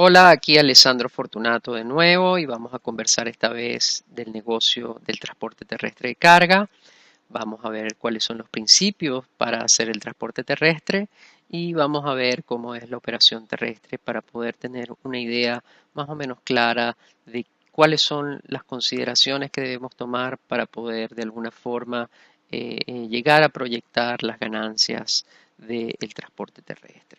Hola, aquí Alessandro Fortunato de nuevo y vamos a conversar esta vez del negocio del transporte terrestre de carga. Vamos a ver cuáles son los principios para hacer el transporte terrestre y vamos a ver cómo es la operación terrestre para poder tener una idea más o menos clara de cuáles son las consideraciones que debemos tomar para poder de alguna forma llegar a proyectar las ganancias del transporte terrestre.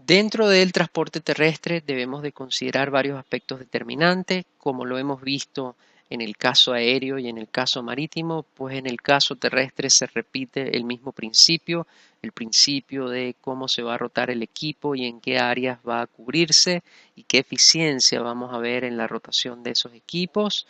Dentro del transporte terrestre debemos de considerar varios aspectos determinantes, como lo hemos visto en el caso aéreo y en el caso marítimo, pues en el caso terrestre se repite el mismo principio, el principio de cómo se va a rotar el equipo y en qué áreas va a cubrirse y qué eficiencia vamos a ver en la rotación de esos equipos.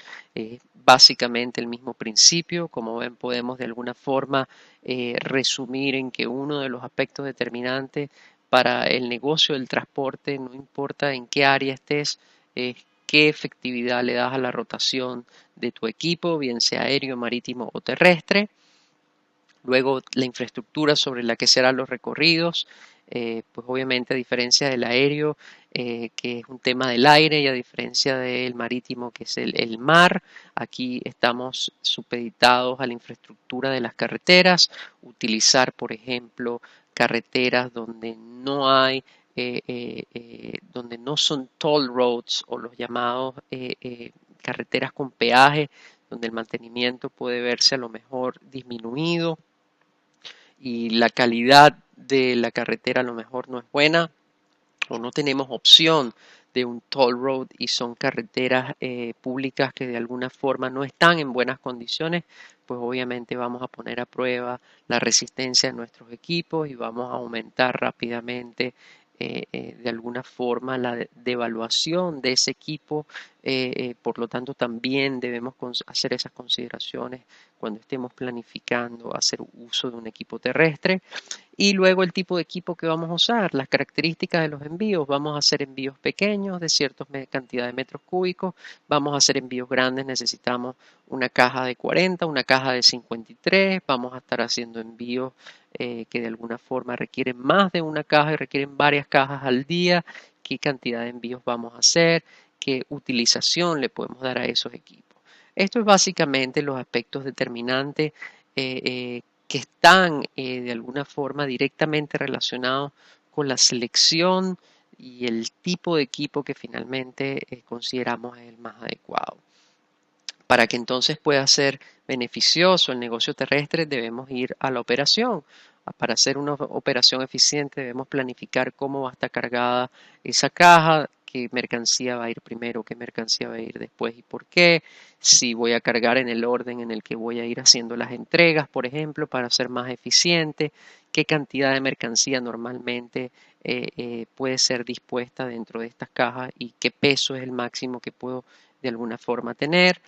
Básicamente el mismo principio, como ven podemos de alguna forma resumir en que uno de los aspectos determinantes para el negocio del transporte, no importa en qué área estés, qué efectividad le das a la rotación de tu equipo, bien sea aéreo, marítimo o terrestre. Luego la infraestructura sobre la que serán los recorridos, pues obviamente a diferencia del aéreo, que es un tema del aire, y a diferencia del marítimo, que es el mar, aquí estamos supeditados a la infraestructura de las carreteras, utilizar, por ejemplo, carreteras donde no son toll roads o los llamados carreteras con peaje, donde el mantenimiento puede verse a lo mejor disminuido y la calidad de la carretera a lo mejor no es buena o no tenemos opción de un toll road y son carreteras públicas que de alguna forma no están en buenas condiciones, pues obviamente vamos a poner a prueba la resistencia de nuestros equipos y vamos a aumentar rápidamente de alguna forma la devaluación de ese equipo. Por lo tanto, también debemos hacer esas consideraciones cuando estemos planificando hacer uso de un equipo terrestre. Y luego el tipo de equipo que vamos a usar, las características de los envíos. Vamos a hacer envíos pequeños de cierta cantidad de metros cúbicos. Vamos a hacer envíos grandes, necesitamos una caja de 40, una caja de 53. Vamos a estar haciendo envíos que de alguna forma requieren más de una caja y requieren varias cajas al día. ¿Qué cantidad de envíos vamos a hacer? ¿Qué utilización le podemos dar a esos equipos? Esto es básicamente los aspectos determinantes que están de alguna forma directamente relacionados con la selección y el tipo de equipo que finalmente consideramos el más adecuado. Para que entonces pueda ser beneficioso el negocio terrestre debemos ir a la operación. Para hacer una operación eficiente debemos planificar cómo va a estar cargada esa caja, qué mercancía va a ir primero, qué mercancía va a ir después y por qué, si voy a cargar en el orden en el que voy a ir haciendo las entregas, por ejemplo, para ser más eficiente, qué cantidad de mercancía normalmente puede ser dispuesta dentro de estas cajas y qué peso es el máximo que puedo de alguna forma tener.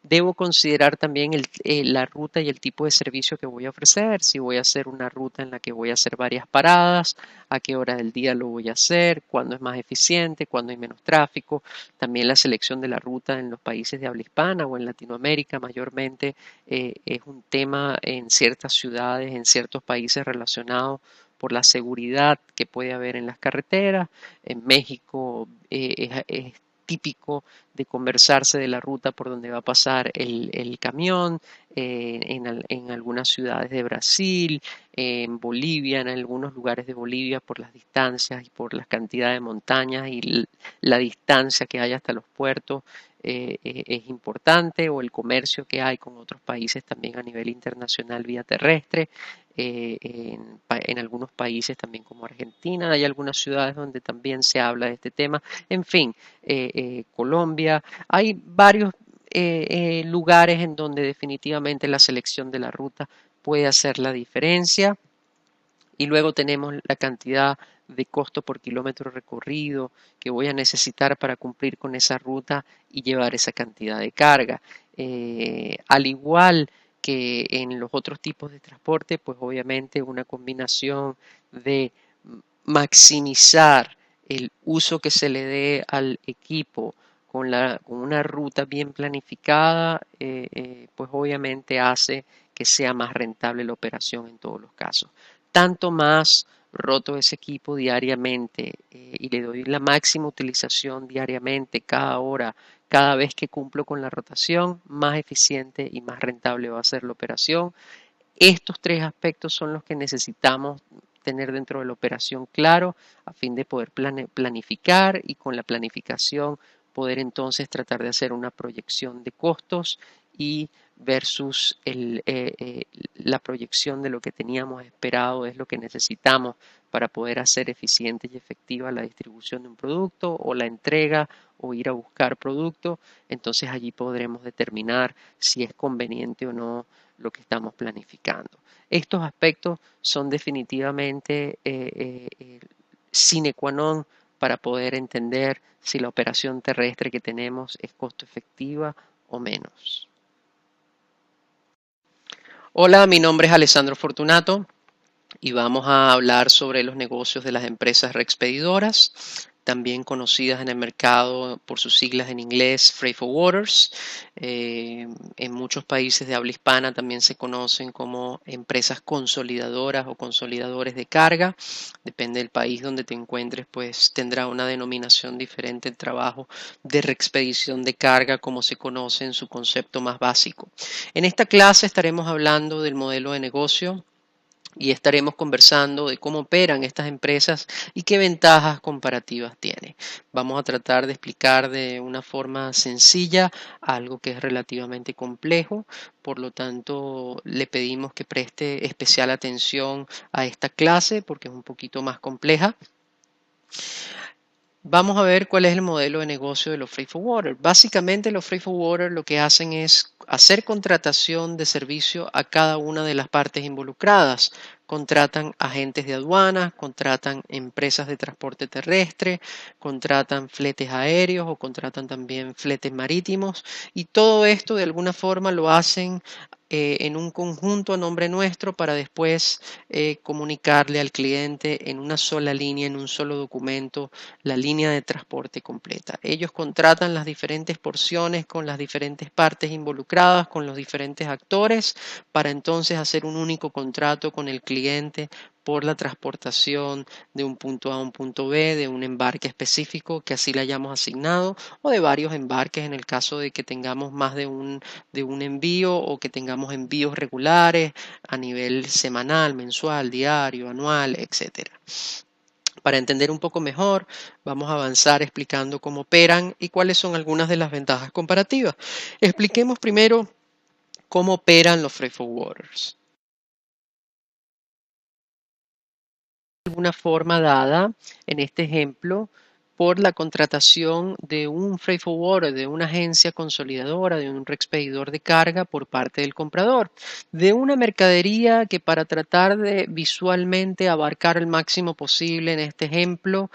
Debo considerar también la ruta y el tipo de servicio que voy a ofrecer, si voy a hacer una ruta en la que voy a hacer varias paradas, a qué hora del día lo voy a hacer, cuándo es más eficiente, cuándo hay menos tráfico. También la selección de la ruta en los países de habla hispana o en Latinoamérica mayormente es un tema en ciertas ciudades, en ciertos países relacionados por la seguridad que puede haber en las carreteras. En México es típico de conversarse de la ruta por donde va a pasar el camión, en algunas ciudades de Brasil, en Bolivia, en algunos lugares de Bolivia por las distancias y por la cantidad de montañas y la distancia que hay hasta los puertos. Es importante, o el comercio que hay con otros países también a nivel internacional vía terrestre. En algunos países también como Argentina hay algunas ciudades donde también se habla de este tema. En fin, Colombia, hay varios lugares en donde definitivamente la selección de la ruta puede hacer la diferencia. Y luego tenemos la cantidad de costo por kilómetro recorrido que voy a necesitar para cumplir con esa ruta y llevar esa cantidad de carga. Al igual que en los otros tipos de transporte, pues obviamente una combinación de maximizar el uso que se le dé al equipo con una ruta bien planificada, pues obviamente hace que sea más rentable la operación en todos los casos. Tanto más roto ese equipo diariamente y le doy la máxima utilización diariamente, cada hora, cada vez que cumplo con la rotación, más eficiente y más rentable va a ser la operación. Estos tres aspectos son los que necesitamos tener dentro de la operación claro a fin de poder planificar y con la planificación poder entonces tratar de hacer una proyección de costos y versus la proyección de lo que teníamos esperado es lo que necesitamos para poder hacer eficiente y efectiva la distribución de un producto o la entrega o ir a buscar producto. Entonces allí podremos determinar si es conveniente o no lo que estamos planificando. Estos aspectos son definitivamente sine qua non para poder entender si la operación terrestre que tenemos es costo efectiva o menos. Hola, mi nombre es Alessandro Fortunato y vamos a hablar sobre los negocios de las empresas reexpedidoras, también conocidas en el mercado por sus siglas en inglés freight forwarders. En muchos países de habla hispana también se conocen como empresas consolidadoras o consolidadores de carga. Depende del país donde te encuentres, pues tendrá una denominación diferente el trabajo de reexpedición de carga como se conoce en su concepto más básico. En esta clase estaremos hablando del modelo de negocio y estaremos conversando de cómo operan estas empresas y qué ventajas comparativas tiene. Vamos a tratar de explicar de una forma sencilla algo que es relativamente complejo, por lo tanto le pedimos que preste especial atención a esta clase porque es un poquito más compleja. Vamos a ver cuál es el modelo de negocio de los freight forwarders. Básicamente los freight forwarders lo que hacen es hacer contratación de servicio a cada una de las partes involucradas. Contratan agentes de aduanas, contratan empresas de transporte terrestre, contratan fletes aéreos o contratan también fletes marítimos y todo esto de alguna forma lo hacen en un conjunto a nombre nuestro para después comunicarle al cliente en una sola línea, en un solo documento, la línea de transporte completa. Ellos contratan las diferentes porciones con las diferentes partes involucradas, con los diferentes actores, para entonces hacer un único contrato con el cliente por la transportación de un punto A a un punto B, de un embarque específico que así le hayamos asignado, o de varios embarques en el caso de que tengamos más de un envío o que tengamos envíos regulares a nivel semanal, mensual, diario, anual, etcétera. Para entender un poco mejor, vamos a avanzar explicando cómo operan y cuáles son algunas de las ventajas comparativas. Expliquemos primero cómo operan los freight forwarders. De alguna forma dada, en este ejemplo, por la contratación de un freight forwarder, de una agencia consolidadora, de un reexpedidor de carga por parte del comprador, de una mercadería que para tratar de visualmente abarcar el máximo posible en este ejemplo,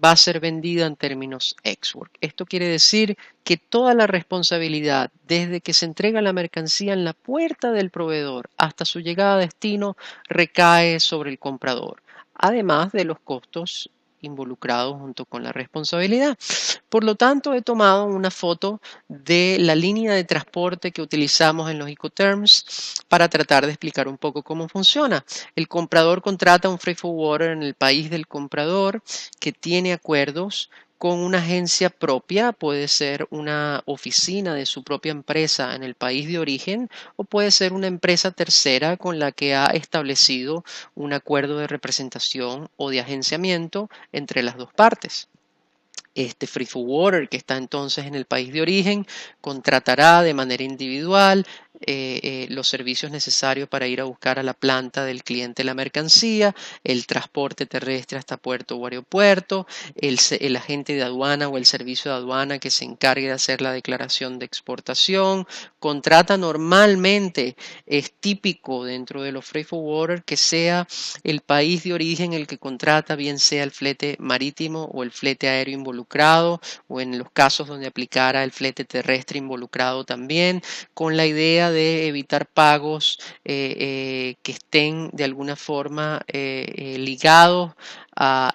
va a ser vendida en términos ex-work. Esto quiere decir que toda la responsabilidad, desde que se entrega la mercancía en la puerta del proveedor hasta su llegada a destino, recae sobre el comprador, además de los costos involucrados junto con la responsabilidad. Por lo tanto, he tomado una foto de la línea de transporte que utilizamos en los Incoterms para tratar de explicar un poco cómo funciona. El comprador contrata un freight forwarder en el país del comprador que tiene acuerdos con una agencia propia, puede ser una oficina de su propia empresa en el país de origen o puede ser una empresa tercera con la que ha establecido un acuerdo de representación o de agenciamiento entre las dos partes. Este freight forwarder que está entonces en el país de origen contratará de manera individual los servicios necesarios para ir a buscar a la planta del cliente la mercancía, el transporte terrestre hasta puerto o aeropuerto, el agente de aduana o el servicio de aduana que se encargue de hacer la declaración de exportación. Contrata normalmente, es típico dentro de los freight forwarders que sea el país de origen el que contrata, bien sea el flete marítimo o el flete aéreo involucrado, o en los casos donde aplicara el flete terrestre involucrado también, con la idea de evitar pagos que estén de alguna forma ligados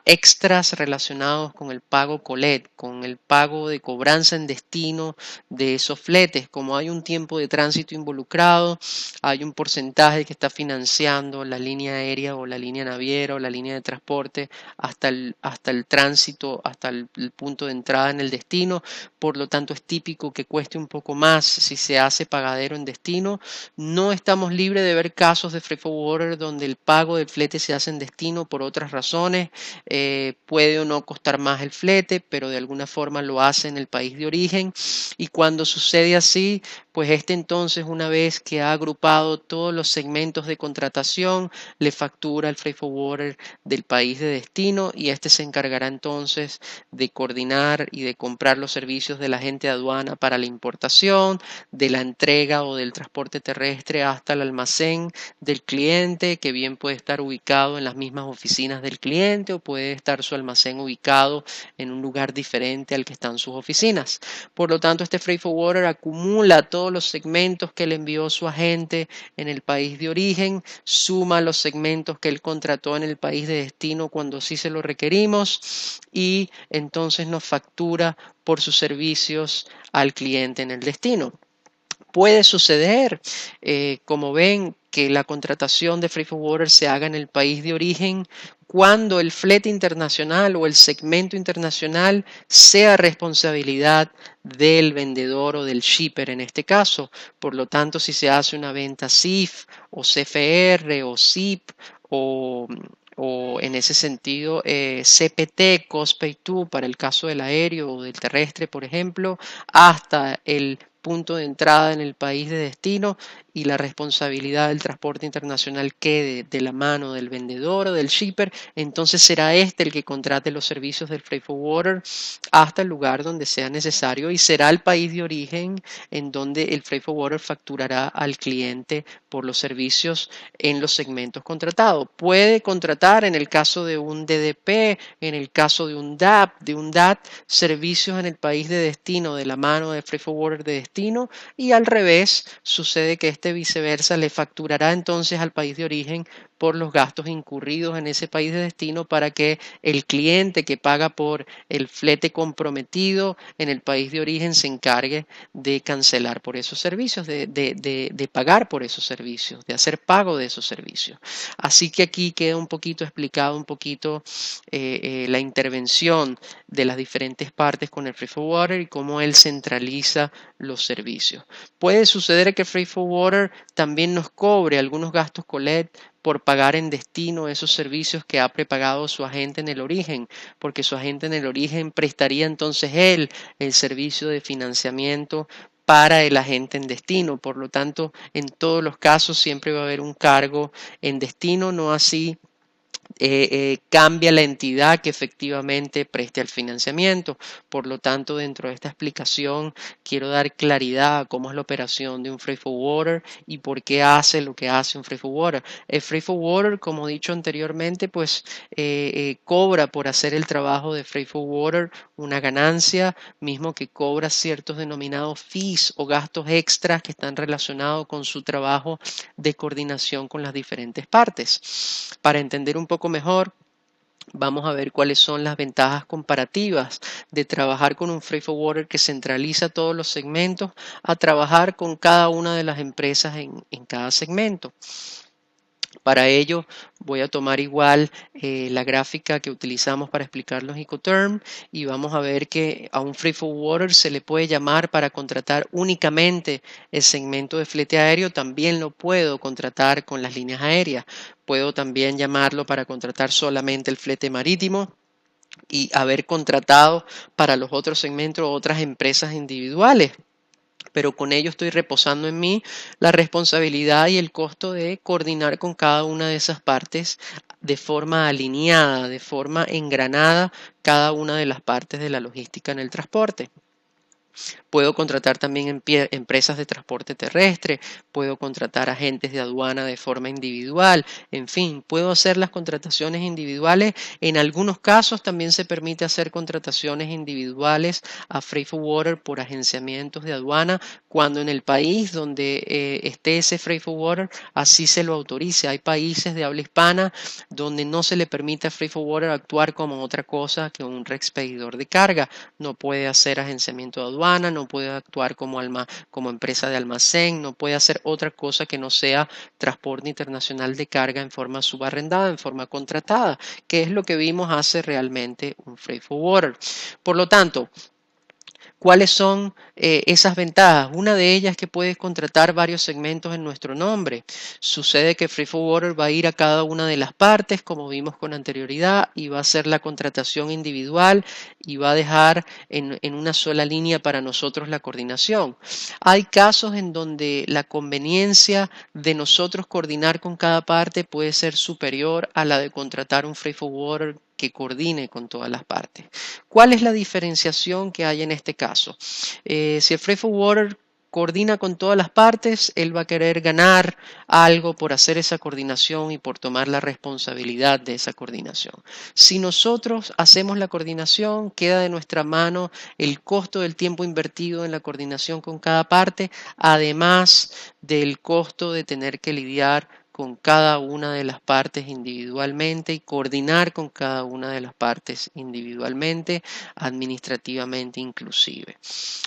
extras relacionados con el pago colet, con el pago de cobranza en destino de esos fletes. Como hay un tiempo de tránsito involucrado, hay un porcentaje que está financiando la línea aérea o la línea naviera o la línea de transporte hasta el tránsito, hasta el punto de entrada en el destino. Por lo tanto, es típico que cueste un poco más si se hace pagadero en destino. No estamos libres de ver casos de freight forwarder donde el pago del flete se hace en destino por otras razones. Puede o no costar más el flete, pero de alguna forma lo hace en el país de origen. Y cuando sucede así, pues entonces, una vez que ha agrupado todos los segmentos de contratación, le factura al freight forwarder del país de destino y se encargará entonces de coordinar y de comprar los servicios de la agente de aduana para la importación, de la entrega o del transporte terrestre hasta el almacén del cliente, que bien puede estar ubicado en las mismas oficinas del cliente o puede estar su almacén ubicado en un lugar diferente al que están sus oficinas. Por lo tanto, este freight forwarder acumula todos los segmentos que le envió su agente en el país de origen, suma los segmentos que él contrató en el país de destino cuando sí se lo requerimos y entonces nos factura por sus servicios al cliente en el destino. Puede suceder, como ven, que la contratación de freight forwarder se haga en el país de origen cuando el flete internacional o el segmento internacional sea responsabilidad del vendedor o del shipper en este caso. Por lo tanto, si se hace una venta CIF o CFR o SIP o en ese sentido CPT, Cost Pay To, para el caso del aéreo o del terrestre, por ejemplo, hasta el punto de entrada en el país de destino y la responsabilidad del transporte internacional quede de la mano del vendedor o del shipper, entonces será el que contrate los servicios del freight forwarder hasta el lugar donde sea necesario y será el país de origen en donde el freight forwarder facturará al cliente por los servicios en los segmentos contratados. Puede contratar en el caso de un DDP, en el caso de un DAP, de un DAT, servicios en el país de destino de la mano del freight forwarder de destino y al revés sucede que viceversa le facturará entonces al país de origen por los gastos incurridos en ese país de destino para que el cliente que paga por el flete comprometido en el país de origen se encargue de cancelar por esos servicios, de pagar por esos servicios, de hacer pago de esos servicios. Así que aquí queda un poquito explicado un poquito la intervención de las diferentes partes con el freight forwarder y cómo él centraliza los servicios. Puede suceder que el freight forwarder también nos cobre algunos gastos colet por pagar en destino esos servicios que ha prepagado su agente en el origen, porque su agente en el origen prestaría entonces él el servicio de financiamiento para el agente en destino. Por lo tanto, en todos los casos siempre va a haber un cargo en destino, no así cambia la entidad que efectivamente preste el financiamiento. Por lo tanto, dentro de esta explicación quiero dar claridad a cómo es la operación de un freight forwarder y por qué hace lo que hace un freight forwarder. El freight forwarder, como he dicho anteriormente, pues cobra por hacer el trabajo de freight forwarder una ganancia, mismo que cobra ciertos denominados fees o gastos extras que están relacionados con su trabajo de coordinación con las diferentes partes. Para entender un poco mejor, vamos a ver cuáles son las ventajas comparativas de trabajar con un freight forwarder que centraliza todos los segmentos a trabajar con cada una de las empresas en cada segmento. Para ello voy a tomar igual la gráfica que utilizamos para explicar los Incoterms y vamos a ver que a un freight forwarder se le puede llamar para contratar únicamente el segmento de flete aéreo, también lo puedo contratar con las líneas aéreas, puedo también llamarlo para contratar solamente el flete marítimo y haber contratado para los otros segmentos otras empresas individuales. Pero con ello estoy reposando en mí la responsabilidad y el costo de coordinar con cada una de esas partes de forma alineada, de forma engranada, cada una de las partes de la logística en el transporte. Puedo contratar también empresas de transporte terrestre, puedo contratar agentes de aduana de forma individual, en fin, puedo hacer las contrataciones individuales. En algunos casos también se permite hacer contrataciones individuales a freight forwarder por agenciamientos de aduana cuando en el país donde esté ese freight forwarder así se lo autorice. Hay países de habla hispana donde no se le permite a freight forwarder actuar como otra cosa que un reexpedidor de carga. No puede hacer agenciamiento de aduana, no puede actuar como empresa de almacén, no puede hacer otra cosa que no sea transporte internacional de carga en forma subarrendada, en forma contratada, que es lo que vimos hace realmente un freight forwarder. Por lo tanto, ¿cuáles son esas ventajas? Una de ellas es que puedes contratar varios segmentos en nuestro nombre. Sucede que Free Forwarder va a ir a cada una de las partes, como vimos con anterioridad, y va a hacer la contratación individual y va a dejar en una sola línea para nosotros la coordinación. Hay casos en donde la conveniencia de nosotros coordinar con cada parte puede ser superior a la de contratar un Free Forwarder que coordine con todas las partes. ¿Cuál es la diferenciación que hay en este caso? Si el freight forwarder coordina con todas las partes, él va a querer ganar algo por hacer esa coordinación y por tomar la responsabilidad de esa coordinación. Si nosotros hacemos la coordinación, queda de nuestra mano el costo del tiempo invertido en la coordinación con cada parte, además del costo de tener que lidiar con cada una de las partes individualmente y coordinar con cada una de las partes individualmente, administrativamente inclusive.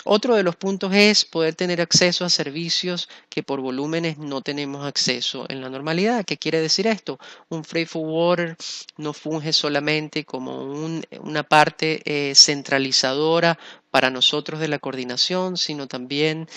Otro de los puntos es poder tener acceso a servicios que por volúmenes no tenemos acceso en la normalidad. ¿Qué quiere decir esto? Un freight forwarder no funge solamente como una parte centralizadora para nosotros de la coordinación, sino también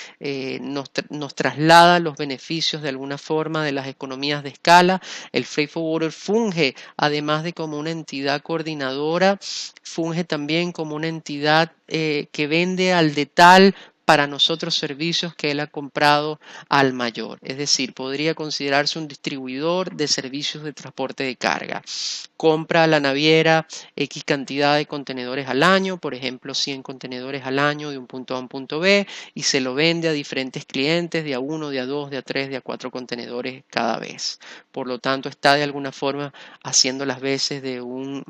nos traslada los beneficios de alguna forma de las economías de escala. El freight forwarder funge, además de como una entidad coordinadora, funge también como una entidad que vende al detal para nosotros servicios que él ha comprado al mayor. Es decir, podría considerarse un distribuidor de servicios de transporte de carga. Compra a la naviera X cantidad de contenedores al año, por ejemplo 100 contenedores al año de un punto A a un punto B, y se lo vende a diferentes clientes de a 1, de a 2, de a 3, de a 4 contenedores cada vez. Por lo tanto, está de alguna forma haciendo las veces de un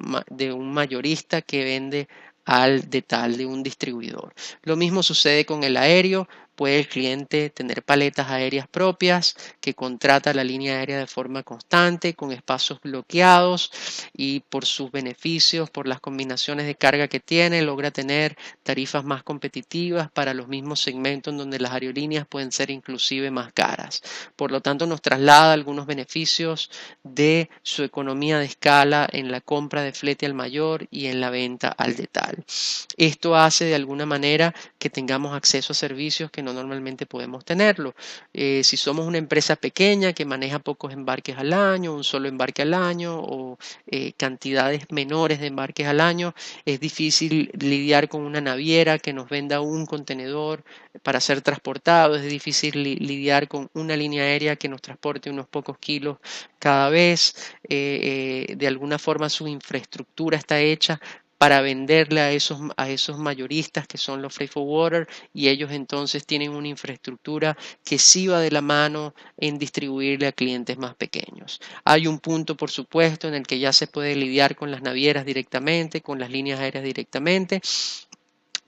mayorista que vende al detal de un distribuidor. Lo mismo sucede con el aéreo. Puede el cliente tener paletas aéreas propias que contrata la línea aérea de forma constante, con espacios bloqueados y por sus beneficios, por las combinaciones de carga que tiene, logra tener tarifas más competitivas para los mismos segmentos en donde las aerolíneas pueden ser inclusive más caras. Por lo tanto, nos traslada algunos beneficios de su economía de escala en la compra de flete al mayor y en la venta al detal. Esto hace de alguna manera que tengamos acceso a servicios que no normalmente podemos tenerlo. Si somos una empresa pequeña que maneja pocos embarques al año, un solo embarque al año o cantidades menores de embarques al año, es difícil lidiar con una naviera que nos venda un contenedor para ser transportado, es difícil lidiar con una línea aérea que nos transporte unos pocos kilos cada vez. De alguna forma su infraestructura está hecha para venderle a esos mayoristas que son los freight forwarder, y ellos entonces tienen una infraestructura que sí va de la mano en distribuirle a clientes más pequeños. Hay un punto, por supuesto, en el que ya se puede lidiar con las navieras directamente, con las líneas aéreas directamente.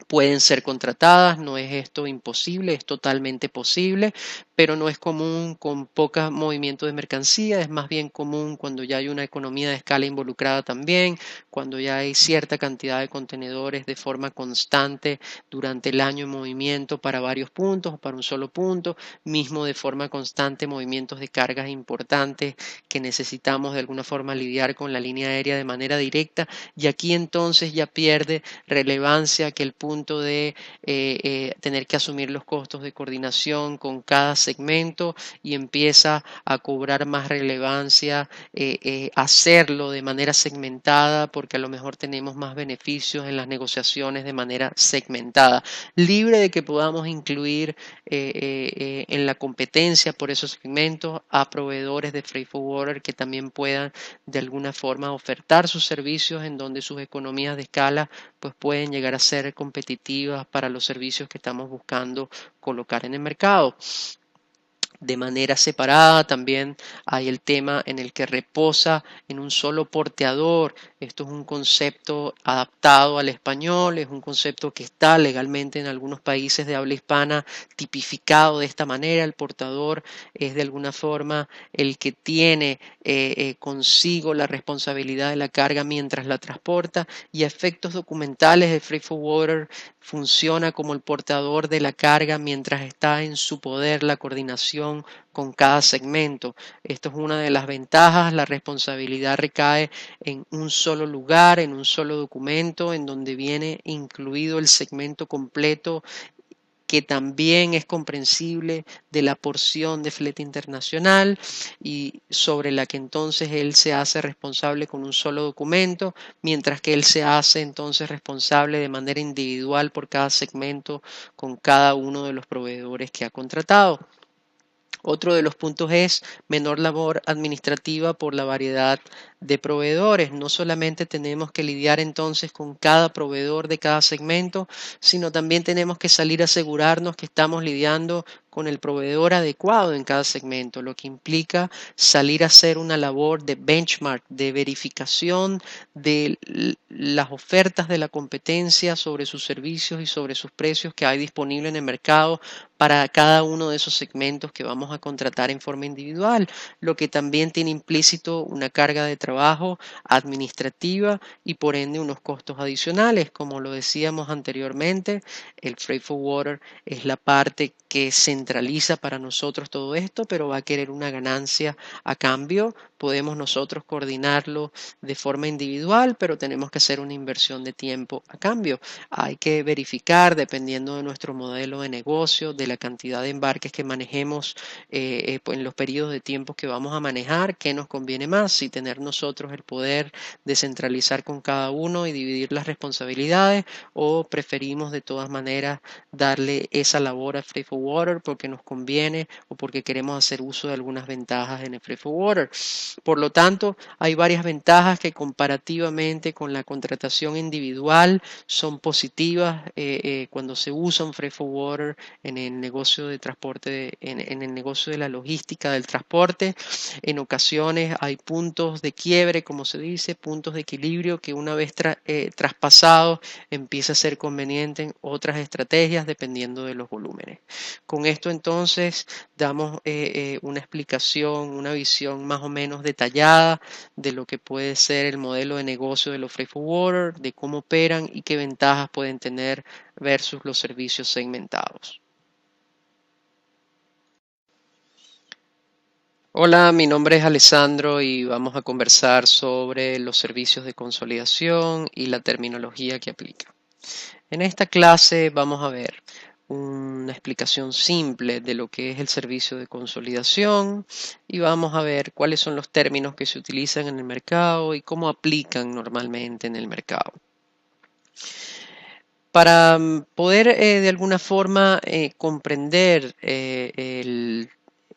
Pueden ser contratadas, no es esto imposible, es totalmente posible, pero no es común con poco movimiento de mercancía, es más bien común cuando ya hay una economía de escala involucrada también, cuando ya hay cierta cantidad de contenedores de forma constante durante el año en movimiento para varios puntos o para un solo punto, mismo de forma constante movimientos de cargas importantes que necesitamos de alguna forma lidiar con la línea aérea de manera directa, y aquí entonces ya pierde relevancia que el punto de tener que asumir los costos de coordinación con cada segmento y empieza a cobrar más relevancia hacerlo de manera segmentada, porque a lo mejor tenemos más beneficios en las negociaciones de manera segmentada, libre de que podamos incluir en la competencia por esos segmentos a proveedores de freight forwarder que también puedan de alguna forma ofertar sus servicios en donde sus economías de escala pues pueden llegar a ser competitivas para los servicios que estamos buscando colocar en el mercado. De manera separada también hay el tema en el que reposa en un solo porteador. Esto es un concepto adaptado al español, es un concepto que está legalmente en algunos países de habla hispana tipificado de esta manera. El portador es de alguna forma el que tiene consigo la responsabilidad de la carga mientras la transporta, y a efectos documentales el freight forwarder funciona como el portador de la carga mientras está en su poder la coordinación con cada segmento. Esto es una de las ventajas. La responsabilidad recae en un solo lugar, en un solo documento, en donde viene incluido el segmento completo, que también es comprensible de la porción de flete internacional y sobre la que entonces él se hace responsable con un solo documento, mientras que él se hace entonces responsable de manera individual por cada segmento con cada uno de los proveedores que ha contratado. Otro de los puntos es menor labor administrativa por la variedad de proveedores. No solamente tenemos que lidiar entonces con cada proveedor de cada segmento, sino también tenemos que salir a asegurarnos que estamos lidiando con el proveedor adecuado en cada segmento, lo que implica salir a hacer una labor de benchmark, de verificación de las ofertas de la competencia sobre sus servicios y sobre sus precios que hay disponible en el mercado para cada uno de esos segmentos que vamos a contratar en forma individual, lo que también tiene implícito una carga de trabajo administrativa y por ende unos costos adicionales. Como lo decíamos anteriormente, el freight forwarder es la parte que centraliza para nosotros todo esto, pero va a querer una ganancia a cambio. Podemos nosotros coordinarlo de forma individual, pero tenemos que hacer una inversión de tiempo a cambio. Hay que verificar, dependiendo de nuestro modelo de negocio, de la cantidad de embarques que manejemos en los periodos de tiempo que vamos a manejar, qué nos conviene más, si tener nosotros el poder de centralizar con cada uno y dividir las responsabilidades, o preferimos de todas maneras darle esa labor a freight forwarder porque nos conviene o porque queremos hacer uso de algunas ventajas en el freight forwarder. Por lo tanto, hay varias ventajas que comparativamente con la contratación individual son positivas cuando se usa un freight forwarder en el negocio de transporte, en el negocio de la logística del transporte. En ocasiones hay puntos de quiebre, como se dice, puntos de equilibrio que una vez traspasados empieza a ser conveniente en otras estrategias dependiendo de los volúmenes. Con esto entonces damos una explicación, una visión más o menos detallada de lo que puede ser el modelo de negocio de los freight forwarder, de cómo operan y qué ventajas pueden tener versus los servicios segmentados. Hola, mi nombre es Alessandro y vamos a conversar sobre los servicios de consolidación y la terminología que aplica. En esta clase vamos a ver una explicación simple de lo que es el servicio de consolidación y vamos a ver cuáles son los términos que se utilizan en el mercado y cómo aplican normalmente en el mercado. Para poder de alguna forma comprender el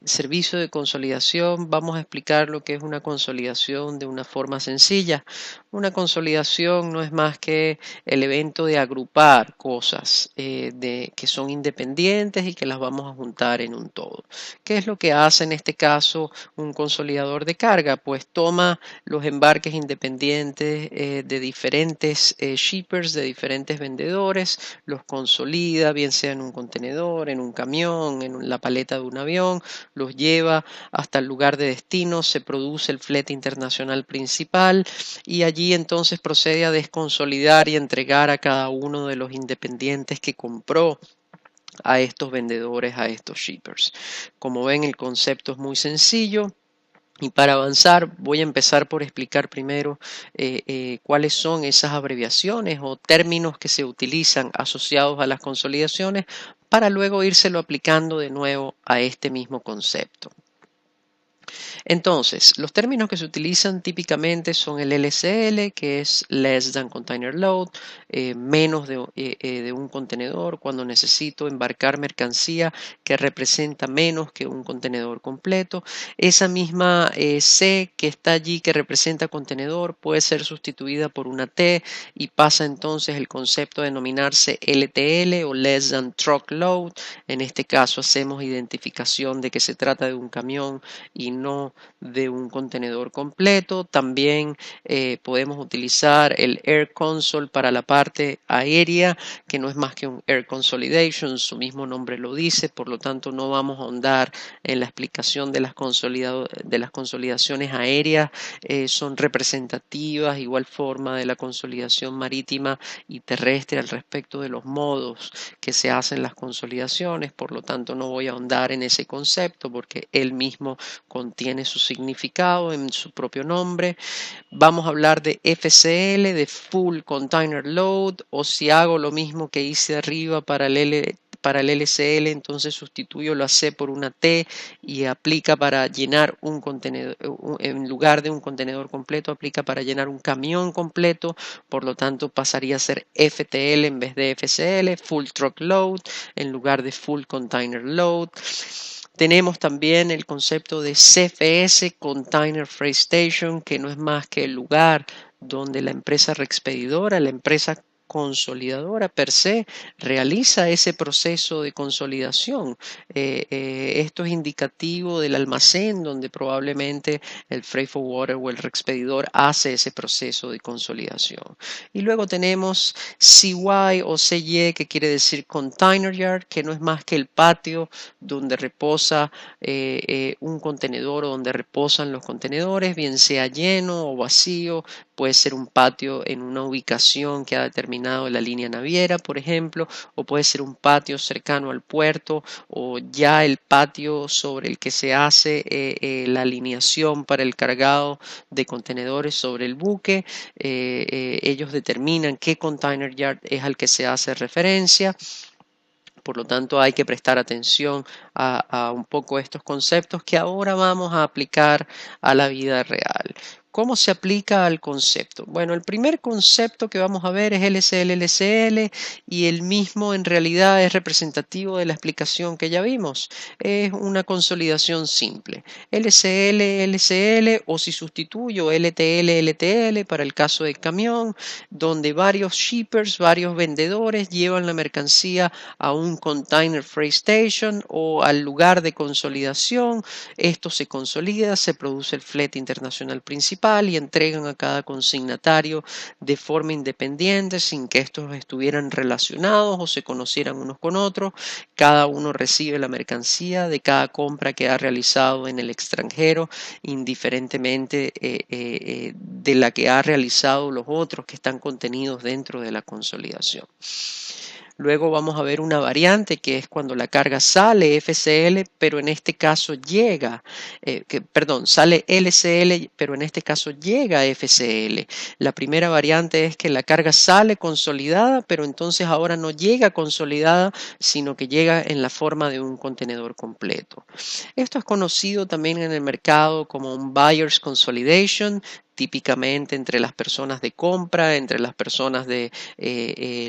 servicio de consolidación, vamos a explicar lo que es una consolidación de una forma sencilla. Una consolidación no es más que el evento de agrupar cosas que son independientes y que las vamos a juntar en un todo. ¿Qué es lo que hace en este caso un consolidador de carga? Pues toma los embarques independientes de diferentes shippers, de diferentes vendedores, los consolida, bien sea en un contenedor, en un camión, en la paleta de un avión, los lleva hasta el lugar de destino, se produce el flete internacional principal y allí entonces procede a desconsolidar y entregar a cada uno de los independientes que compró a estos vendedores, a estos shippers. Como ven, el concepto es muy sencillo. Y para avanzar voy a empezar por explicar primero cuáles son esas abreviaciones o términos que se utilizan asociados a las consolidaciones para luego írselo aplicando de nuevo a este mismo concepto. Entonces, los términos que se utilizan típicamente son el LCL, que es Less Than Container Load, menos de un contenedor, cuando necesito embarcar mercancía que representa menos que un contenedor completo. Esa misma C que está allí, que representa contenedor, puede ser sustituida por una T y pasa entonces el concepto a denominarse LTL o Less Than Truck Load. En este caso hacemos identificación de que se trata de un camión y no de un contenedor completo. También podemos utilizar el Air Console para la parte aérea, que no es más que un Air Consolidation, su mismo nombre lo dice, por lo tanto no vamos a ahondar en la explicación de las consolidaciones aéreas, son representativas, igual forma de la consolidación marítima y terrestre al respecto de los modos que se hacen las consolidaciones, por lo tanto no voy a ahondar en ese concepto porque él mismo contiene su significado en su propio nombre. Vamos a hablar de FCL, de Full Container Load, o si hago lo mismo que hice arriba para el LCL, entonces sustituyo la C por una T y aplica para llenar un contenedor, en lugar de un contenedor completo, aplica para llenar un camión completo, por lo tanto pasaría a ser FTL en vez de FCL, Full Truck Load en lugar de Full Container Load. Tenemos también el concepto de CFS, Container Freight Station, que no es más que el lugar donde la empresa reexpedidora, la empresa consolidadora per se, realiza ese proceso de consolidación. Esto es indicativo del almacén donde probablemente el freight forwarder o el reexpedidor hace ese proceso de consolidación. Y luego tenemos CY o CY, que quiere decir Container Yard, que no es más que el patio donde reposa un contenedor o donde reposan los contenedores, bien sea lleno o vacío. Puede ser un patio en una ubicación que ha determinado la línea naviera, por ejemplo, o puede ser un patio cercano al puerto o ya el patio sobre el que se hace la alineación para el cargado de contenedores sobre el buque. Ellos determinan qué container yard es al que se hace referencia. Por lo tanto, hay que prestar atención a un poco estos conceptos que ahora vamos a aplicar a la vida real. ¿Cómo se aplica al concepto? Bueno, el primer concepto que vamos a ver es LCL y el mismo en realidad es representativo de la explicación que ya vimos. Es una consolidación simple. LCL o si sustituyo LTL para el caso del camión, donde varios shippers, varios vendedores llevan la mercancía a un container freight station o al lugar de consolidación. Esto se consolida, se produce el flete internacional principal y entregan a cada consignatario de forma independiente sin que estos estuvieran relacionados o se conocieran unos con otros. Cada uno recibe la mercancía de cada compra que ha realizado en el extranjero, indiferentemente de la que ha realizado los otros que están contenidos dentro de la consolidación. Luego vamos a ver una variante que es cuando la carga sale FCL, pero en este caso llega, sale LCL, pero en este caso llega FCL. La primera variante es que la carga sale consolidada, pero entonces ahora no llega consolidada, sino que llega en la forma de un contenedor completo. Esto es conocido también en el mercado como un Buyer's Consolidation, típicamente entre las personas de compra, entre las personas de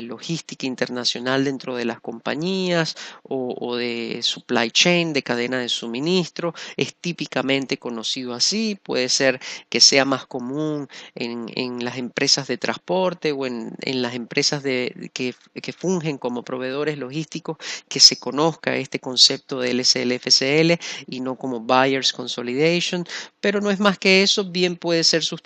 logística internacional dentro de las compañías o de supply chain, de cadena de suministro. Es típicamente conocido así. Puede ser que sea más común en las empresas de transporte o en las empresas que fungen como proveedores logísticos, que se conozca este concepto de LCL-FCL y no como Buyer's Consolidation, pero no es más que eso. Bien puede ser sustituida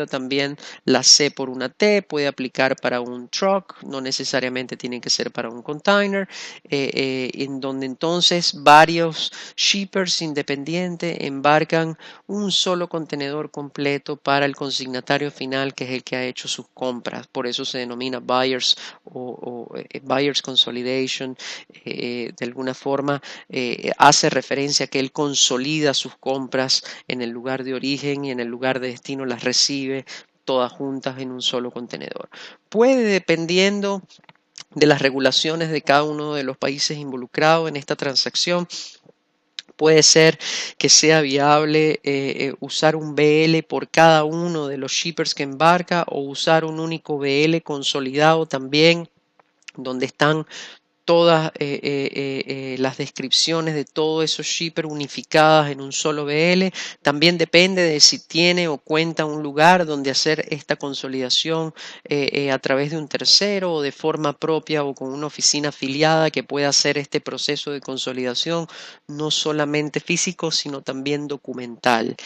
también la C por una T, puede aplicar para un truck, no necesariamente tiene que ser para un container, en donde entonces varios shippers independientes embarcan un solo contenedor completo para el consignatario final, que es el que ha hecho sus compras. Por eso se denomina Buyers o Buyers Consolidation. De alguna forma hace referencia a que él consolida sus compras en el lugar de origen y en el lugar de destino las recibe todas juntas en un solo contenedor. Puede, dependiendo de las regulaciones de cada uno de los países involucrados en esta transacción. Puede ser que sea viable usar un BL por cada uno de los shippers que embarca o usar un único BL consolidado también, donde están todas las descripciones de todos esos shippers unificadas en un solo BL. También depende de si tiene o cuenta un lugar donde hacer esta consolidación a través de un tercero o de forma propia o con una oficina afiliada que pueda hacer este proceso de consolidación, no solamente físico, sino también documental.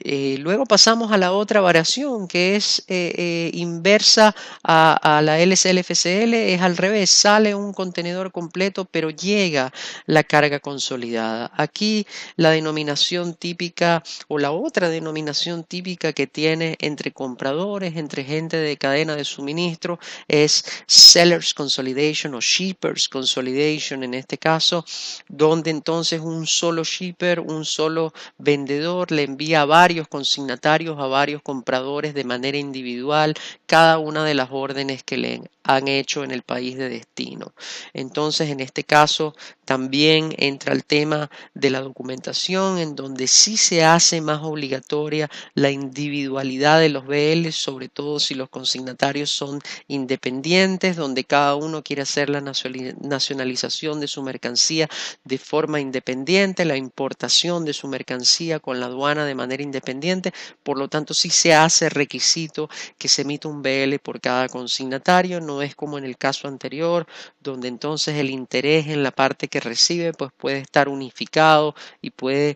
Luego pasamos a la otra variación que es inversa a la LCL-FCL, es al revés, sale un contenedor completo pero llega la carga consolidada. Aquí la denominación típica o la otra denominación típica que tiene entre compradores, entre gente de cadena de suministro, es Sellers Consolidation o Shippers Consolidation en este caso, donde entonces un solo shipper, un solo vendedor le envía a varios consignatarios, a varios compradores de manera individual cada una de las órdenes que le han hecho en el país de destino. Entonces, en este caso, también entra el tema de la documentación, en donde sí se hace más obligatoria la individualidad de los BL, sobre todo si los consignatarios son independientes, donde cada uno quiere hacer la nacionalización de su mercancía de forma independiente, la importación de su mercancía con la aduana de manera independiente. Por lo tanto, sí se hace requisito que se emita un BL por cada consignatario, no es como en el caso anterior, donde entonces el interés en la parte que recibe pues puede estar unificado y puede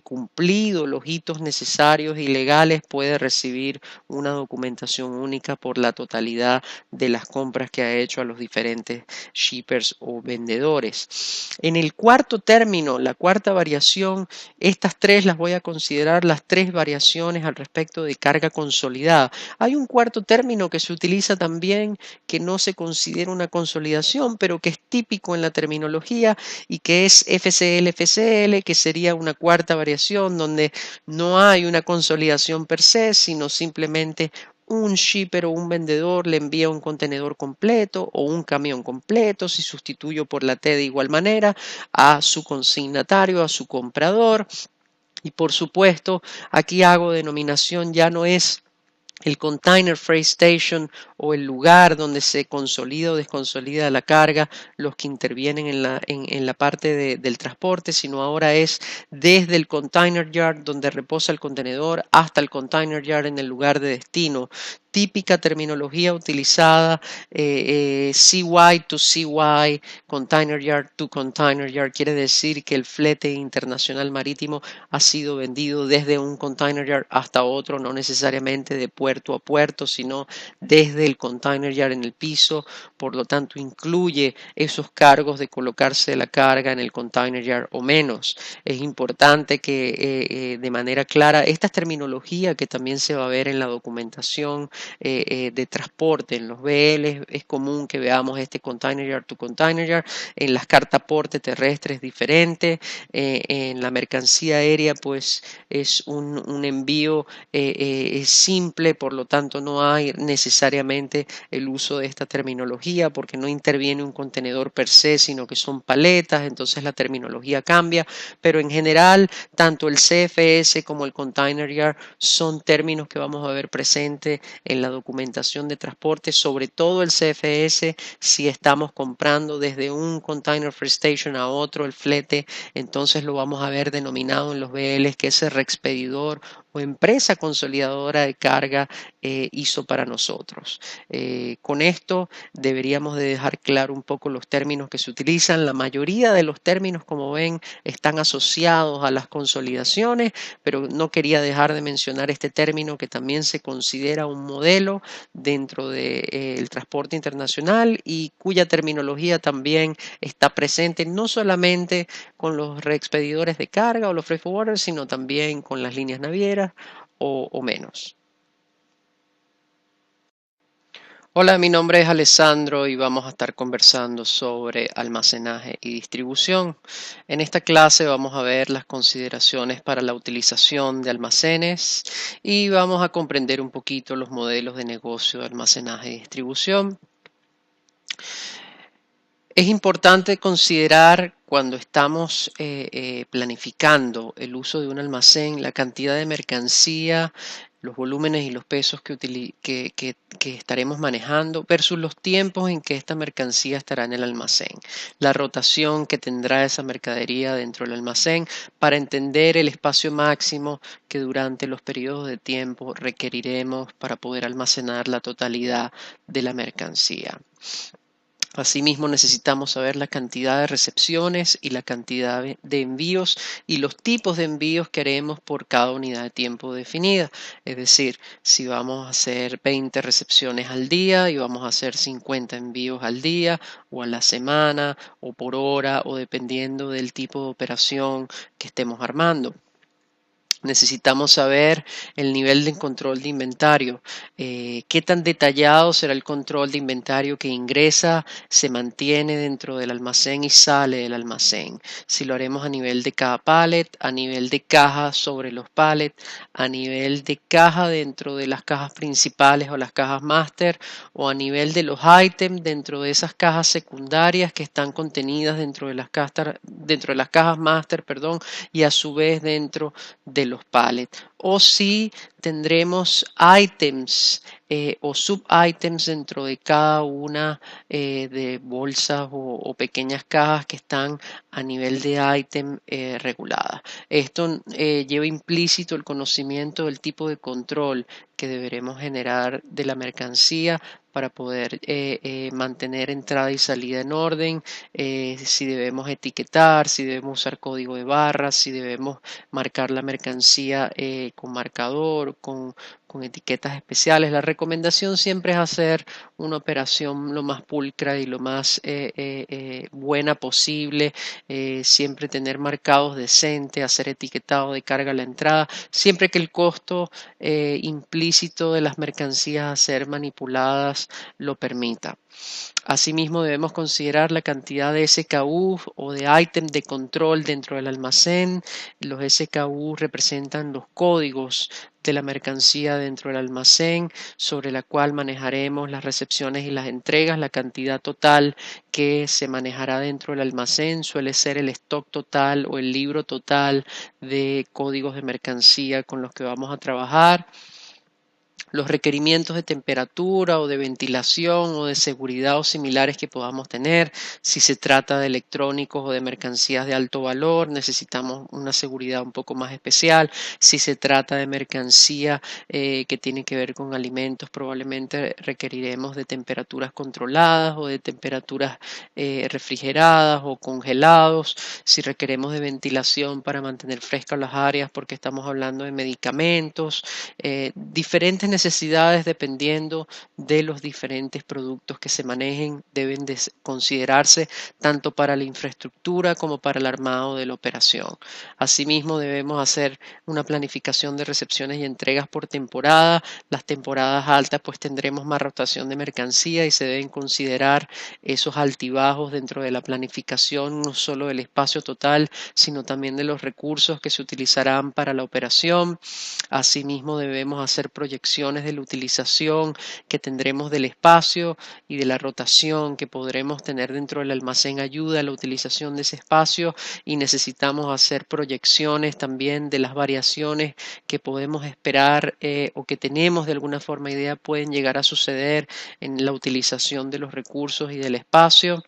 cumplido los hitos necesarios y legales, puede recibir una documentación única por la totalidad de las compras que ha hecho a los diferentes shippers o vendedores. En el cuarto término, la cuarta variación, estas tres las voy a considerar las tres variaciones al respecto de carga consolidada. Hay un cuarto término que se utiliza también, que no se considera una consolidación, pero que es típico en la terminología y que es FCL-FCL, que sería una cuarta variación donde no hay una consolidación per se, sino simplemente un shipper o un vendedor le envía un contenedor completo o un camión completo, si sustituyo por la T de igual manera, a su consignatario, a su comprador. Y por supuesto, aquí hago denominación, ya no es el container freight station o el lugar donde se consolida o desconsolida la carga, los que intervienen en la parte del transporte, sino ahora es desde el container yard donde reposa el contenedor hasta el container yard en el lugar de destino. Típica terminología utilizada, CY to CY, container yard to container yard, quiere decir que el flete internacional marítimo ha sido vendido desde un container yard hasta otro, no necesariamente de puerto a puerto, sino desde el container yard en el piso. Por lo tanto, incluye esos cargos de colocarse la carga en el container yard o menos. Es importante que de manera clara, esta terminología que también se va a ver en la documentación de transporte, en los BL, es común que veamos este container yard to container yard, en las cartas aporte terrestres diferente, en la mercancía aérea pues es un envío simple, por lo tanto no hay necesariamente el uso de esta terminología porque no interviene un contenedor per se, sino que son paletas, entonces la terminología cambia, pero en general tanto el CFS como el container yard son términos que vamos a ver presente en la documentación de transporte, sobre todo el CFS si estamos comprando desde un container freight station a otro el flete, entonces lo vamos a ver denominado en los BLs que ese reexpedidor o empresa consolidadora de carga hizo para nosotros. Con esto deberíamos de dejar claro un poco los términos que se utilizan. La mayoría de los términos, como ven, están asociados a las consolidaciones, pero no quería dejar de mencionar este término que también se considera un modelo dentro del transporte internacional y cuya terminología también está presente no solamente con los reexpedidores de carga o los freight forwarders, sino también con las líneas navieras o menos. Hola, mi nombre es Alessandro y vamos a estar conversando sobre almacenaje y distribución. En esta clase vamos a ver las consideraciones para la utilización de almacenes y vamos a comprender un poquito los modelos de negocio de almacenaje y distribución. Es importante considerar cuando estamos planificando el uso de un almacén la cantidad de mercancía, los volúmenes y los pesos que estaremos manejando versus los tiempos en que esta mercancía estará en el almacén, la rotación que tendrá esa mercadería dentro del almacén para entender el espacio máximo que durante los periodos de tiempo requeriremos para poder almacenar la totalidad de la mercancía. Asimismo, necesitamos saber la cantidad de recepciones y la cantidad de envíos y los tipos de envíos que haremos por cada unidad de tiempo definida. Es decir, si vamos a hacer 20 recepciones al día y vamos a hacer 50 envíos al día o a la semana o por hora o dependiendo del tipo de operación que estemos armando. Necesitamos saber el nivel de control de inventario, qué tan detallado será el control de inventario que ingresa, se mantiene dentro del almacén y sale del almacén. Si lo haremos a nivel de cada pallet, a nivel de caja sobre los pallets, a nivel de caja dentro de las cajas principales o las cajas máster, o a nivel de los ítems dentro de esas cajas secundarias que están contenidas dentro de las cajas máster, perdón, y a su vez dentro de los pallets, o si tendremos items o sub-items dentro de cada una de bolsas o pequeñas cajas que están a nivel de item regulada. Esto lleva implícito el conocimiento del tipo de control que deberemos generar de la mercancía para poder mantener entrada y salida en orden, si debemos etiquetar, si debemos usar código de barras, si debemos marcar la mercancía con marcador, con etiquetas especiales. La recomendación siempre es hacer una operación lo más pulcra y lo más buena posible, siempre tener marcados decentes, hacer etiquetado de carga a la entrada, siempre que el costo implícito de las mercancías a ser manipuladas lo permita. Asimismo, debemos considerar la cantidad de SKU o de ítem de control dentro del almacén. Los SKU representan los códigos de la mercancía dentro del almacén, sobre la cual manejaremos las recepciones y las entregas. La cantidad total que se manejará dentro del almacén suele ser el stock total o el libro total de códigos de mercancía con los que vamos a trabajar. Los requerimientos de temperatura o de ventilación o de seguridad o similares que podamos tener. Si se trata de electrónicos o de mercancías de alto valor, necesitamos una seguridad un poco más especial. Si se trata de mercancía que tiene que ver con alimentos, probablemente requeriremos de temperaturas controladas o de temperaturas refrigeradas o congelados. Si requeremos de ventilación para mantener frescas las áreas porque estamos hablando de medicamentos, diferentes necesidades dependiendo de los diferentes productos que se manejen deben de considerarse tanto para la infraestructura como para el armado de la operación. Asimismo, debemos hacer una planificación de recepciones y entregas por temporada. Las temporadas altas pues tendremos más rotación de mercancía y se deben considerar esos altibajos dentro de la planificación, no solo del espacio total, sino también de los recursos que se utilizarán para la operación. Asimismo, debemos hacer proyecciones de la utilización que tendremos del espacio y de la rotación que podremos tener dentro del almacén ayuda a la utilización de ese espacio, y necesitamos hacer proyecciones también de las variaciones que podemos esperar o que tenemos de alguna forma idea pueden llegar a suceder en la utilización de los recursos y del espacio.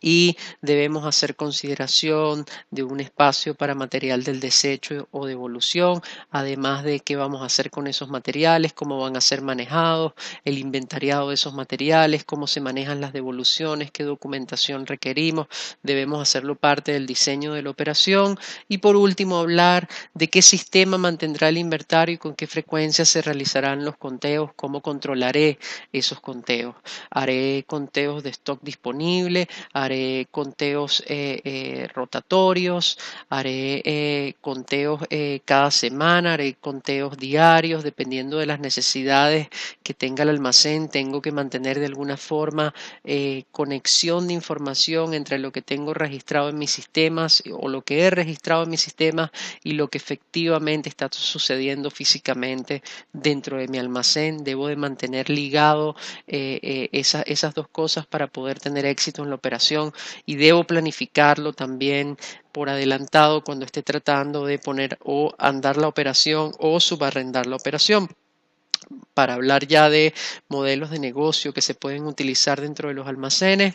Y debemos hacer consideración de un espacio para material del desecho o devolución, además de qué vamos a hacer con esos materiales, cómo van a ser manejados, el inventariado de esos materiales, cómo se manejan las devoluciones, qué documentación requerimos. Debemos hacerlo parte del diseño de la operación. Y por último, hablar de qué sistema mantendrá el inventario y con qué frecuencia se realizarán los conteos, cómo controlaré esos conteos. Haré conteos de stock disponible, haré haré conteos rotatorios, haré conteos cada semana, haré conteos diarios, dependiendo de las necesidades que tenga el almacén. Tengo que mantener de alguna forma conexión de información entre lo que tengo registrado en mis sistemas o lo que he registrado en mis sistemas y lo que efectivamente está sucediendo físicamente dentro de mi almacén. Debo de mantener ligado esas dos cosas para poder tener éxito en la operación, y debo planificarlo también por adelantado cuando esté tratando de poner o andar la operación o subarrendar la operación. Para hablar ya de modelos de negocio que se pueden utilizar dentro de los almacenes,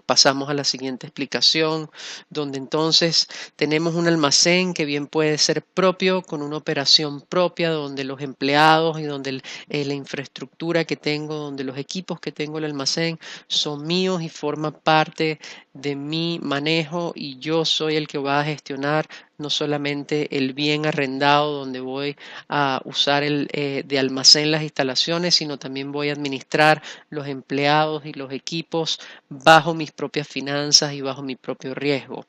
pasamos a la siguiente explicación, donde entonces tenemos un almacén que bien puede ser propio, con una operación propia, donde los empleados y donde la infraestructura que tengo, donde los equipos que tengo en el almacén son míos y forman parte de mi manejo, y yo soy el que va a gestionar no solamente el bien arrendado donde voy a usar de almacén las instalaciones, sino también voy a administrar los empleados y los equipos bajo mis propias finanzas y bajo mi propio riesgo.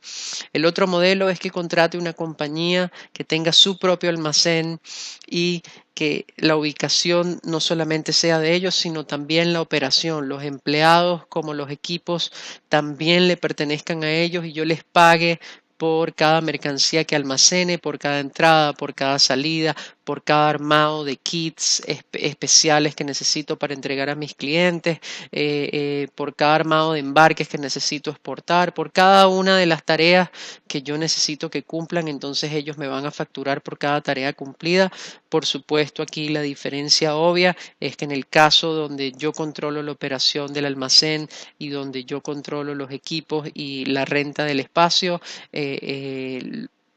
El otro modelo es que contrate una compañía que tenga su propio almacén y que la ubicación no solamente sea de ellos, sino también la operación, los empleados como los equipos también le pertenezcan a ellos, y yo les pague por cada mercancía que almacene, por cada entrada, por cada salida, por cada armado de kits especiales que necesito para entregar a mis clientes, por cada armado de embarques que necesito exportar, por cada una de las tareas que yo necesito que cumplan. Entonces ellos me van a facturar por cada tarea cumplida. Por supuesto, aquí la diferencia obvia es que en el caso donde yo controlo la operación del almacén y donde yo controlo los equipos y la renta del espacio,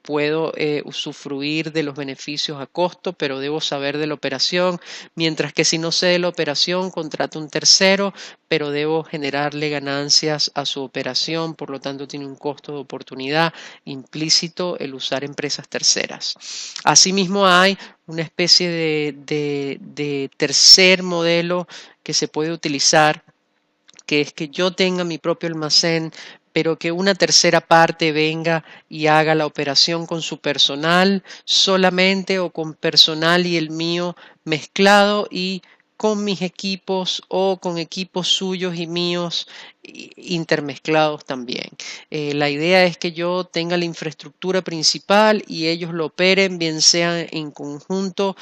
puedo usufruir de los beneficios a costo, pero debo saber de la operación, mientras que si no sé de la operación, contrato un tercero, pero debo generarle ganancias a su operación, por lo tanto tiene un costo de oportunidad implícito el usar empresas terceras. Asimismo, hay una especie de tercer modelo que se puede utilizar, que es que yo tenga mi propio almacén, pero que una tercera parte venga y haga la operación con su personal solamente, o con personal y el mío mezclado, y con mis equipos o con equipos suyos y míos intermezclados también. La idea es que yo tenga la infraestructura principal y ellos lo operen, bien sea en conjunto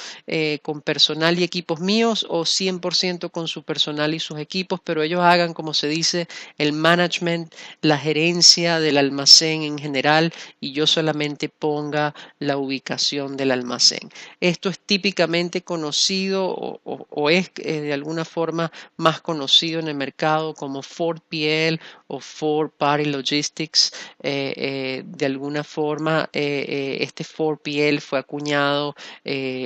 con personal y equipos míos, o 100% con su personal y sus equipos, pero ellos hagan, como se dice, el management, la gerencia del almacén en general, y yo solamente ponga la ubicación del almacén. Esto es típicamente conocido o es de alguna forma más conocido en el mercado como 4PL o 4-Party Logistics. De alguna forma, este 4PL fue acuñado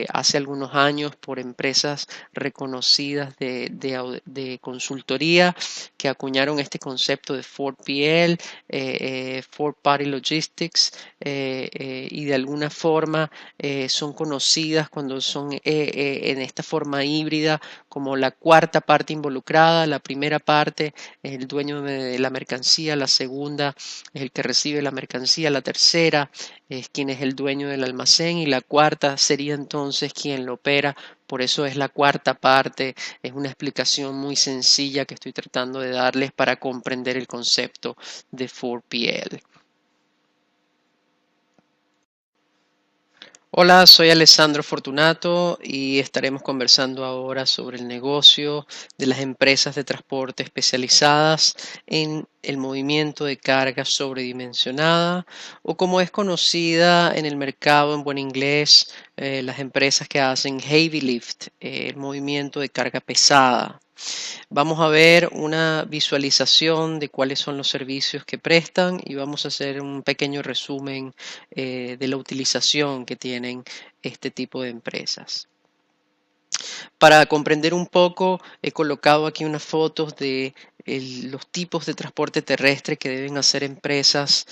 hace algunos años por empresas reconocidas de consultoría, que acuñaron este concepto de 4PL, 4-Party Logistics, y de alguna forma son conocidas cuando son en esta forma híbrida como la cuarta parte involucrada. La primera parte es el dueño de la mercancía, la segunda es el que recibe la mercancía, la tercera es quien es el dueño del almacén, y la cuarta sería entonces quien lo opera. Por eso es la cuarta parte. Es una explicación muy sencilla que estoy tratando de darles para comprender el concepto de 4PL. Hola, soy Alessandro Fortunato y estaremos conversando ahora sobre el negocio de las empresas de transporte especializadas en el movimiento de carga sobredimensionada, o como es conocida en el mercado en buen inglés, las empresas que hacen heavy lift, el movimiento de carga pesada. Vamos a ver una visualización de cuáles son los servicios que prestan, y vamos a hacer un pequeño resumen de la utilización que tienen este tipo de empresas. Para comprender un poco, he colocado aquí unas fotos de los tipos de transporte terrestre que deben hacer empresas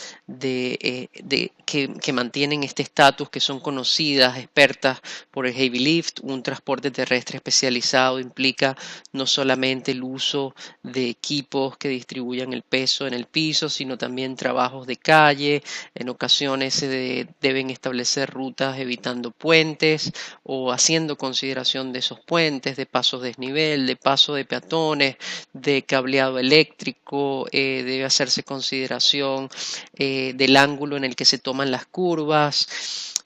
que mantienen este estatus, que son conocidas, expertas por el heavy lift. Un transporte terrestre especializado implica no solamente el uso de equipos que distribuyan el peso en el piso, sino también trabajos de calle. En ocasiones deben establecer rutas evitando puentes o haciendo consideración de esos puentes, de pasos desnivel, de paso de peatones, de cableado eléctrico. Debe hacerse consideración del ángulo en el que se toman las curvas.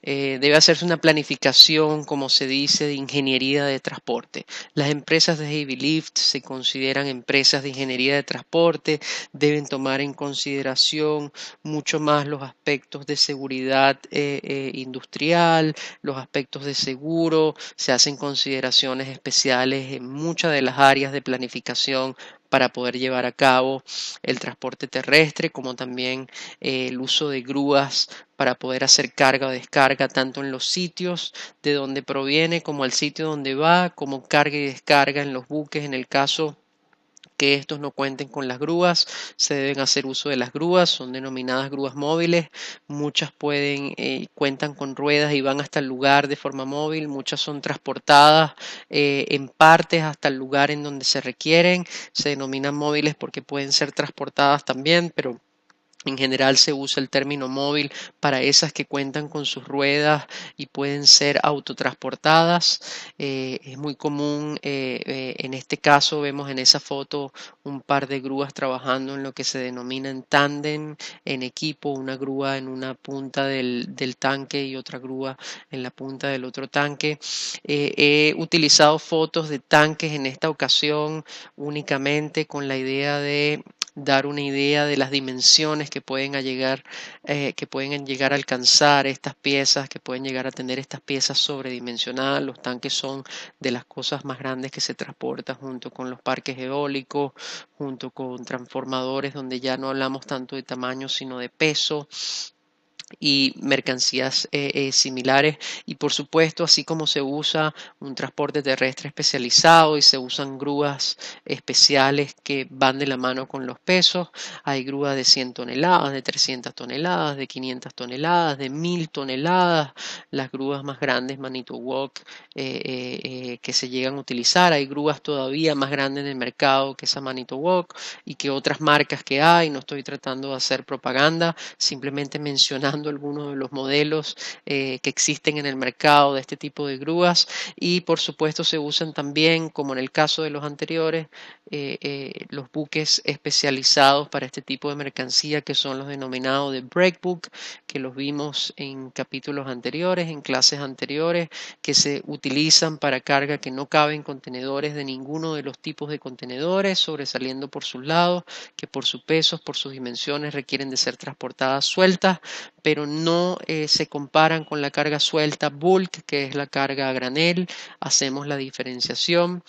Debe hacerse una planificación, como se dice, de ingeniería de transporte. Las empresas de heavy lift se consideran empresas de ingeniería de transporte, deben tomar en consideración mucho más los aspectos de seguridad industrial, los aspectos de seguro. Se hacen consideraciones especiales en muchas de las áreas de planificación para poder llevar a cabo el transporte terrestre, como también el uso de grúas para poder hacer carga o descarga tanto en los sitios de donde proviene como al sitio donde va, como carga y descarga en los buques en el caso que estos no cuenten con las grúas. Se deben hacer uso de las grúas, son denominadas grúas móviles. Muchas cuentan con ruedas y van hasta el lugar de forma móvil. Muchas son transportadas en partes hasta el lugar en donde se requieren. Se denominan móviles porque pueden ser transportadas también, pero en general se usa el término móvil para esas que cuentan con sus ruedas y pueden ser autotransportadas. Es muy común, en este caso vemos en esa foto un par de grúas trabajando en lo que se denomina en tándem, en equipo, una grúa en una punta del tanque y otra grúa en la punta del otro tanque. He utilizado fotos de tanques en esta ocasión únicamente con la idea de dar una idea de las dimensiones que pueden llegar a alcanzar estas piezas, que pueden llegar a tener estas piezas sobredimensionadas. Los tanques son de las cosas más grandes que se transportan junto con los parques eólicos, junto con transformadores donde ya no hablamos tanto de tamaño sino de peso y mercancías similares. Y por supuesto, así como se usa un transporte terrestre especializado y se usan grúas especiales que van de la mano con los pesos, hay grúas de 100 toneladas, de 300 toneladas, de 500 toneladas, de 1000 toneladas. Las grúas más grandes, Manitowoc, que se llegan a utilizar. Hay grúas todavía más grandes en el mercado que esa Manitowoc y que otras marcas que hay. No estoy tratando de hacer propaganda, simplemente mencionando algunos de los modelos que existen en el mercado de este tipo de grúas. Y por supuesto se usan también, como en el caso de los anteriores, los buques especializados para este tipo de mercancía, que son los denominados de breakbulk, que los vimos en capítulos anteriores, en clases anteriores, que se utilizan para carga que no caben contenedores de ninguno de los tipos de contenedores, sobresaliendo por sus lados, que por sus pesos, por sus dimensiones requieren de ser transportadas sueltas, pero no se comparan con la carga suelta bulk, que es la carga a granel. Hacemos la diferenciación.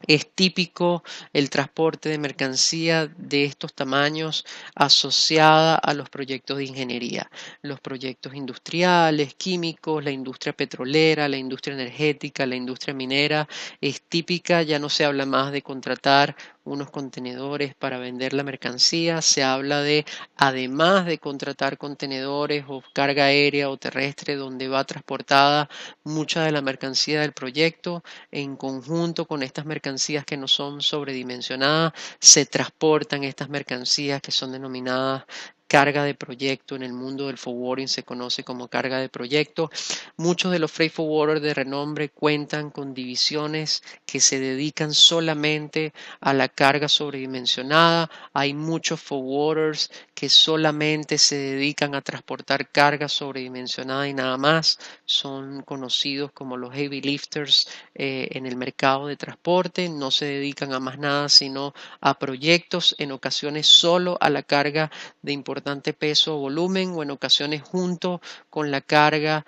Es típico el transporte de mercancía de estos tamaños asociada a los proyectos de ingeniería, los proyectos industriales, químicos, la industria petrolera, la industria energética, la industria minera. Es típica, ya no se habla más de contratar unos contenedores para vender la mercancía, se habla de, además de contratar contenedores o carga aérea o terrestre donde va transportada mucha de la mercancía del proyecto, en conjunto con estas mercancías que no son sobredimensionadas, se transportan estas mercancías que son denominadas carga de proyecto. En el mundo del forwarding se conoce como carga de proyecto. Muchos de los freight forwarders de renombre cuentan con divisiones que se dedican solamente a la carga sobredimensionada. Hay muchos forwarders que solamente se dedican a transportar carga sobredimensionada y nada más. Son conocidos como los heavy lifters en el mercado de transporte. No se dedican a más nada sino a proyectos, en ocasiones solo a la carga de importación importante peso o volumen, o en ocasiones junto con la carga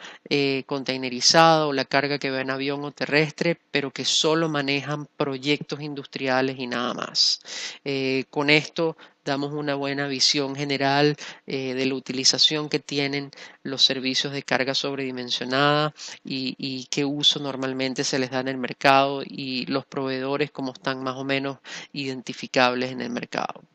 containerizada o la carga que va en avión o terrestre, pero que solo manejan proyectos industriales y nada más. Con esto damos una buena visión general de la utilización que tienen los servicios de carga sobredimensionada y qué uso normalmente se les da en el mercado y los proveedores cómo están más o menos identificables en el mercado.